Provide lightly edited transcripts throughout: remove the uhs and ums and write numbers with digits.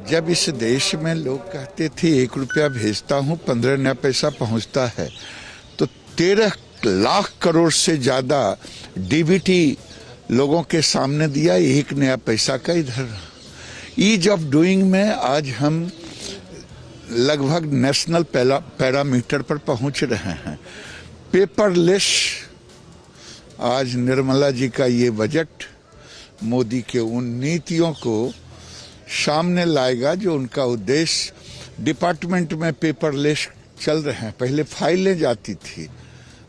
जब इस देश में लोग कहते थे 1 रुपया भेजता हूँ 15 नया पैसा पहुँचता है, तो 13 लाख करोड़ से ज़्यादा डीबीटी लोगों के सामने दिया, 1 नया पैसा का इधर। ईज ऑफ डूइंग में आज हम लगभग नेशनल पैरामीटर पर पहुंच रहे हैं। पेपरलेस, आज निर्मला जी का ये बजट मोदी के उन नीतियों को सामने लाएगा जो उनका उद्देश्य। डिपार्टमेंट में पेपरलेस चल रहे हैं, पहले फाइलें जाती थी,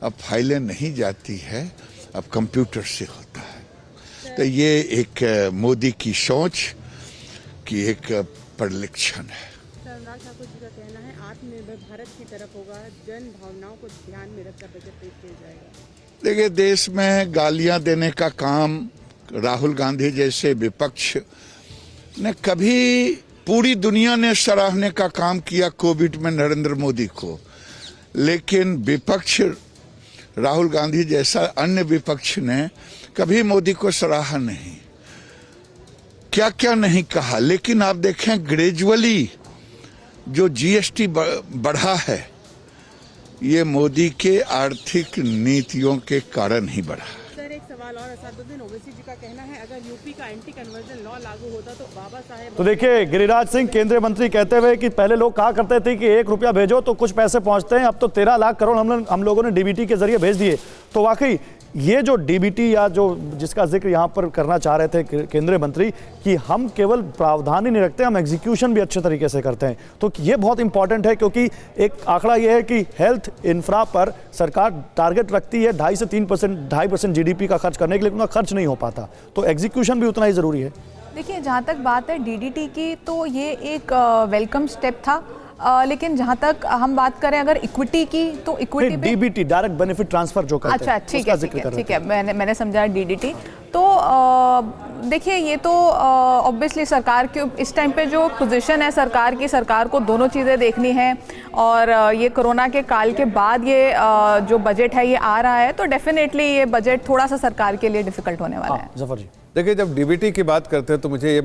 अब फाइलें नहीं जाती है, अब कंप्यूटर से होता है। तो ये एक मोदी की सोच की एक परिलक्षण है। अनुराग ठाकुर जी का कहना है आत्मनिर्भर भारत की तरफ होगा, जन भावनाओं को ध्यान में रखकर बजट पेश किया जाएगा। देखिए, देश में गालियां देने का काम राहुल गांधी जैसे विपक्ष ने कभी, पूरी दुनिया ने सराहने का काम किया कोविड में नरेंद्र मोदी को, लेकिन विपक्ष राहुल गांधी जैसा अन्य विपक्ष ने कभी मोदी को सराहा नहीं, क्या क्या नहीं कहा। लेकिन आप देखें ग्रेजुअली जो जीएसटी बढ़ा है, ये मोदी के आर्थिक नीतियों के कारण ही बढ़ा। सर, एक सवाल और, असदुद्दीन ओवैसी जी का कहना है अगर यूपी का एंटी कन्वर्जन लॉ लागू होता तो बाबा साहेब। तो देखिए, गिरिराज सिंह केंद्रीय मंत्री कहते हुए कि पहले लोग कहा करते थे कि 1 रुपया भेजो तो कुछ पैसे पहुंचते हैं, अब तो 13 लाख करोड़ हम लोगों ने डीबीटी के जरिए भेज दिए। तो वाकई ये जो डीबीटी या जो जिसका जिक्र यहाँ पर करना चाह रहे थे केंद्रीय मंत्री कि हम केवल प्रावधान ही नहीं रखते, हम एग्जीक्यूशन भी अच्छे तरीके से करते हैं, तो ये बहुत इंपॉर्टेंट है। क्योंकि एक आंकड़ा ये है कि हेल्थ इंफ्रा पर सरकार टारगेट रखती है 2.5 से 3%, 2.5% जीडीपी का खर्च करने के लिए, उनका खर्च नहीं हो पाता, तो एग्जीक्यूशन भी उतना ही जरूरी है। देखिए, जहाँ तक बात है डीडीटी की, तो ये एक वेलकम स्टेप था, लेकिन जहाँ तक हम बात करें अगर इक्विटी की, तो equity DBT direct benefit transfer जो कहते हैं, अच्छा, ठीक है, मैंने समझा डीडीटी। तो देखिए, ये तो ऑब्वियसली सरकार के इस टाइम पे जो पोजीशन है सरकार की, सरकार को दोनों चीज़ें देखनी है, और ये कोरोना के काल के बाद ये जो बजट है ये आ रहा है, तो डेफिनेटली ये बजट थोड़ा सा सरकार के लिए डिफिकल्ट होने वाला है। जफर जी, देखिए, जब डीबीटी की बात करते हैं तो मुझे ये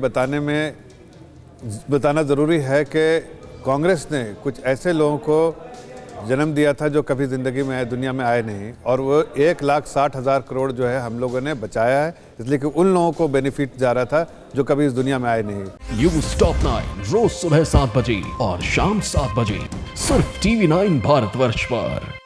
बताना ज़रूरी है कि कांग्रेस ने कुछ ऐसे लोगों को जन्म दिया था जो कभी ज़िंदगी में दुनिया में आए नहीं, और वो 1,60,000 करोड़ जो है हम लोगों ने बचाया है, इसलिए कि उन लोगों को बेनिफिट जा रहा था जो कभी इस दुनिया में आए नहीं। न्यूज़ टॉप 9 रोज सुबह 7 बजे और शाम 7 बजे सिर्फ TV9 भारतवर्ष पर।